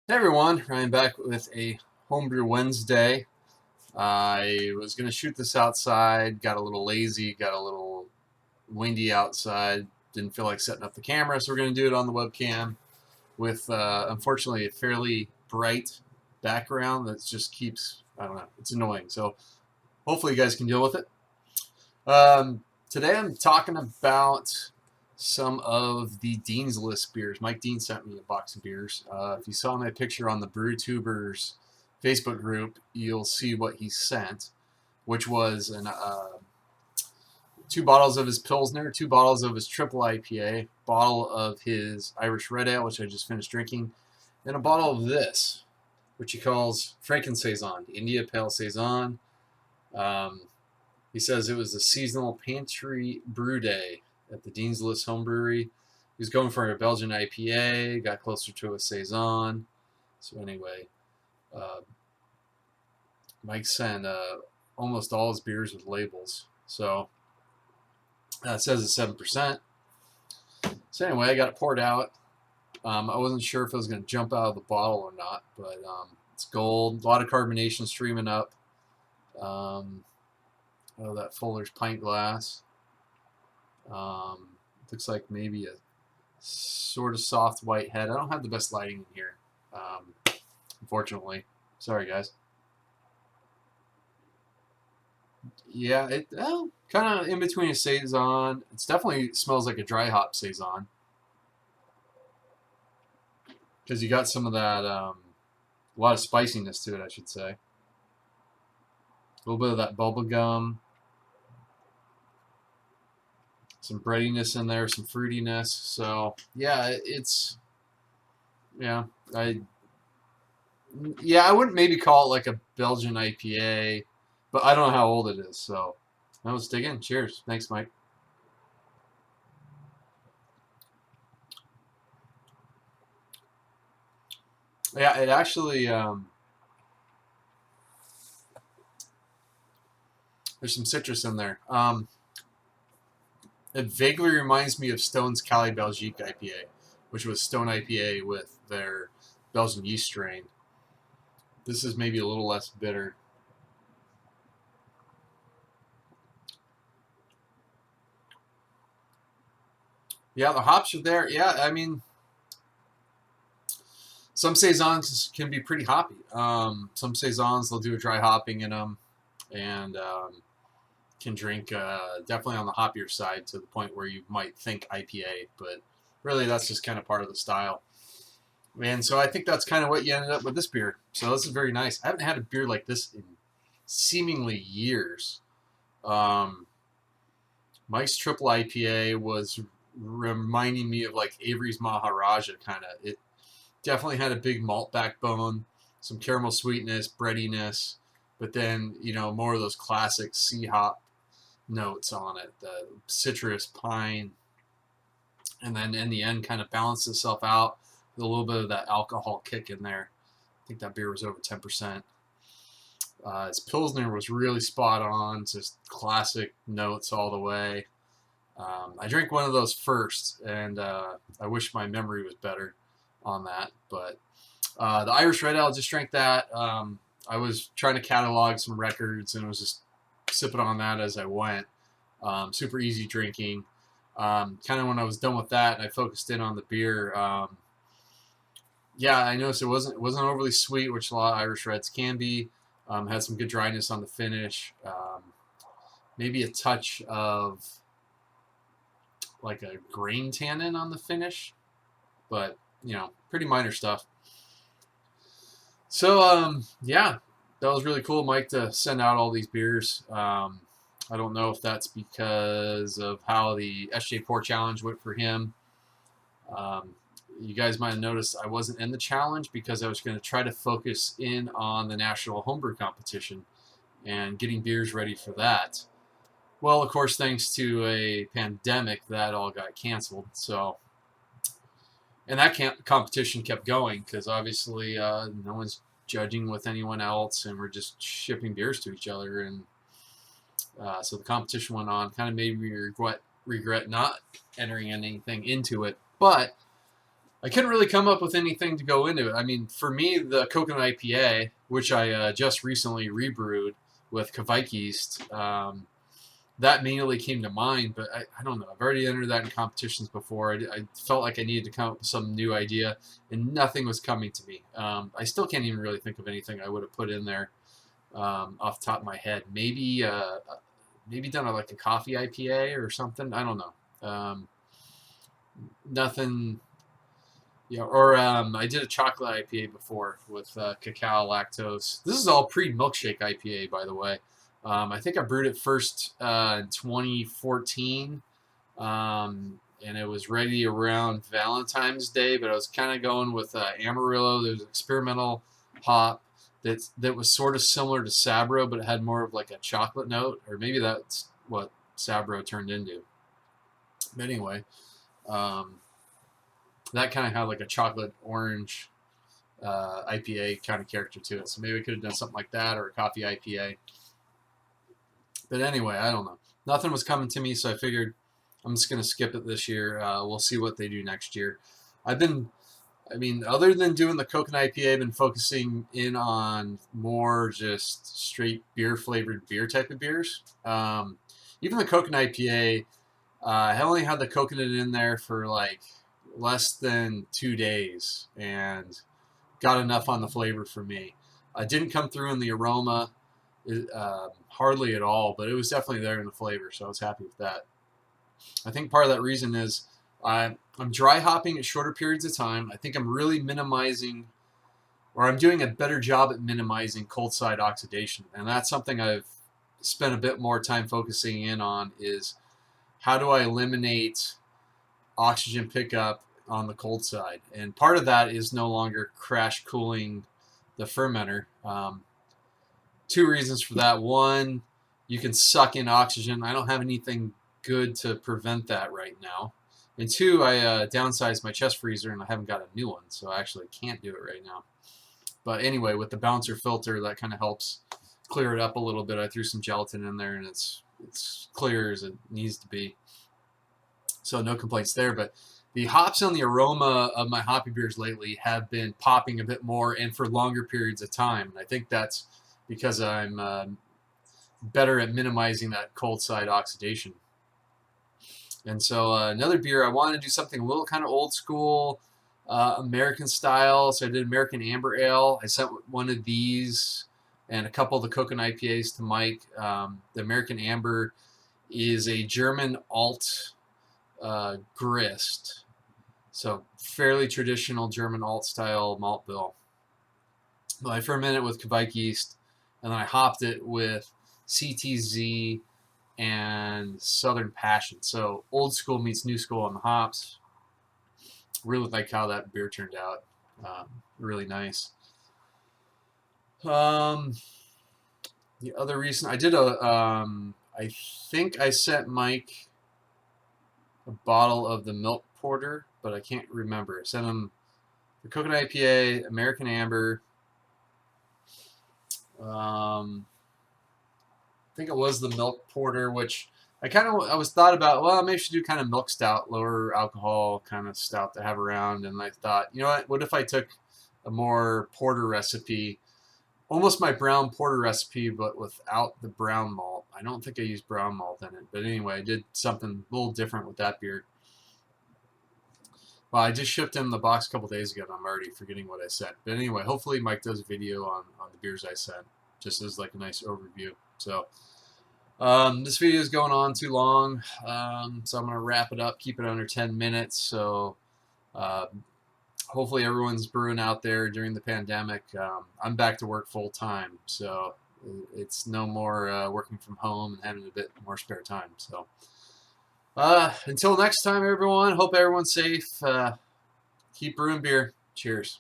Hey everyone, Ryan back with a Homebrew Wednesday. I was going to shoot this outside, got a little lazy, got a little windy outside, didn't feel like setting up the camera, so we're going to do it on the webcam with, unfortunately, a fairly bright background that just keeps, I don't know, it's annoying. So hopefully you guys can deal with it. Today I'm talking about some of the Dean's List beers. Mike Dean sent me a box of beers. If you saw my picture on the BrewTubers Facebook group, you'll see what he sent, which was 2 bottles of his Pilsner, 2 bottles of his triple IPA, bottle of his Irish Red Ale, which I just finished drinking, and a bottle of this, which he calls Franken Saison, India Pale Saison. He says it was a seasonal pantry brew day at the Dean's List Home Brewery. He was going for a Belgian IPA, got closer to a Saison. So anyway, Mike sent almost all his beers with labels. So it says it's 7%. So anyway, I got it poured out. I wasn't sure if it was going to jump out of the bottle or not, but it's gold. A lot of carbonation streaming up. Oh, that Fuller's pint glass. Looks like maybe a sort of soft white head. I don't have the best lighting in here, unfortunately. Sorry, guys. Yeah, it kind of in between a Saison. It definitely smells like a dry hop Saison. Because you got some of that, a lot of spiciness to it, I should say. A little bit of that bubble gum. Some breadiness in there, some fruitiness. So yeah, I wouldn't maybe call it like a Belgian IPA, but I don't know how old it is. So let's dig in. Cheers. Thanks, Mike. Yeah, it actually there's some citrus in there. It vaguely reminds me of Stone's Cali Belgique IPA, which was Stone IPA with their Belgian yeast strain. This is maybe a little less bitter. Yeah, the hops are there. Yeah, I mean, some saisons can be pretty hoppy. Some saisons they'll do a dry hopping in them, and can drink definitely on the hoppier side to the point where you might think IPA, but really that's just kind of part of the style. And so I think that's kind of what you ended up with this beer. So this is very nice. I haven't had a beer like this in seemingly years. Um, Mike's triple IPA was reminding me of like Avery's Maharaja kind of. It definitely had a big malt backbone, some caramel sweetness, breadiness, but then more of those classic sea hop notes on it, the citrus, pine, and then in the end kind of balanced itself out with a little bit of that alcohol kick in there. I think that beer was over 10%. Its Pilsner was really spot on, just classic notes all the way. I drank one of those first, and I wish my memory was better on that. But the Irish Red Ale, just drank that. I was trying to catalog some records, and was just sipping on that as I went. Super easy drinking. Kind of when I was done with that, and I focused in on the beer. Yeah, I noticed it wasn't overly sweet, which a lot of Irish Reds can be. Had some good dryness on the finish. Maybe a touch of like a grain tannin on the finish, but pretty minor stuff. So yeah, that was really cool, Mike, to send out all these beers. I don't know if that's because of how the SJ Pour Challenge went for him. You guys might have noticed I wasn't in the challenge because I was going to try to focus in on the National Homebrew Competition and getting beers ready for that. Well, of course, thanks to a pandemic, that all got canceled. So, and that competition kept going because obviously no one's judging with anyone else, and we're just shipping beers to each other. And so the competition went on. Kind of made me regret not entering anything into it, but I couldn't really come up with anything to go into it. I mean, for me, the coconut IPA, which I just recently rebrewed with Kvike yeast, that immediately came to mind. But I don't know. I've already entered that in competitions before. I felt like I needed to come up with some new idea, and nothing was coming to me. I still can't even really think of anything I would have put in there off the top of my head. Maybe done like a coffee IPA or something. I don't know. Nothing. Yeah, or I did a chocolate IPA before with cacao lactose. This is all pre-milkshake IPA, by the way. I think I brewed it first in 2014, and it was ready around Valentine's Day. But I was kind of going with Amarillo. There's an experimental hop that was sort of similar to Sabro, but it had more of like a chocolate note, or maybe that's what Sabro turned into. But anyway. That kind of had like a chocolate orange IPA kind of character to it. So maybe we could have done something like that or a coffee IPA. But anyway, I don't know. Nothing was coming to me, so I figured I'm just going to skip it this year. We'll see what they do next year. Other than doing the coconut IPA, I've been focusing in on more just straight beer flavored beer type of beers. Even the coconut IPA, I only had the coconut in there for like less than 2 days and got enough on the flavor for me. I didn't come through in the aroma hardly at all, but it was definitely there in the flavor, so I was happy with that. I think part of that reason is I'm dry hopping at shorter periods of time. I think I'm really minimizing, or I'm doing a better job at minimizing cold side oxidation, and that's something I've spent a bit more time focusing in on, is how do I eliminate oxygen pickup on the cold side. And part of that is no longer crash cooling the fermenter. 2 reasons for that. One, you can suck in oxygen. I don't have anything good to prevent that right now. And 2, I downsized my chest freezer and I haven't got a new one, so I actually can't do it right now. But anyway, with the bouncer filter, that kind of helps clear it up a little bit. I threw some gelatin in there and it's clear as it needs to be. So no complaints there. But the hops and the aroma of my hoppy beers lately have been popping a bit more and for longer periods of time. And I think that's because I'm better at minimizing that cold side oxidation. And so another beer, I wanted to do something a little kind of old school, American style. So I did American Amber Ale. I sent one of these and a couple of the coconut IPAs to Mike. The American Amber is a German alt grist. So fairly traditional German alt style malt bill. Well, I fermented it with Kvike yeast, and then I hopped it with CTZ and Southern Passion. So old school meets new school on the hops. Really like how that beer turned out. Really nice. The other reason I did I think I sent Mike a bottle of the milk porter, but I can't remember. I sent him the coconut IPA, American Amber. I think it was the milk porter, which I was thought about. Well, maybe I should do kind of milk stout, lower alcohol kind of stout to have around. And I thought, you know what if I took a more porter recipe, almost my brown porter recipe, but without the brown malt. I don't think I used brown malt in it, but anyway, I did something a little different with that beer. Well, I just shipped him the box a couple days ago, and I'm already forgetting what I said. But anyway, hopefully Mike does a video on the beers I sent, just as like a nice overview. So this video is going on too long, so I'm going to wrap it up, keep it under 10 minutes. So hopefully everyone's brewing out there during the pandemic. I'm back to work full time, so it's no more working from home and having a bit more spare time. So until next time, everyone, hope everyone's safe. Keep brewing beer. Cheers.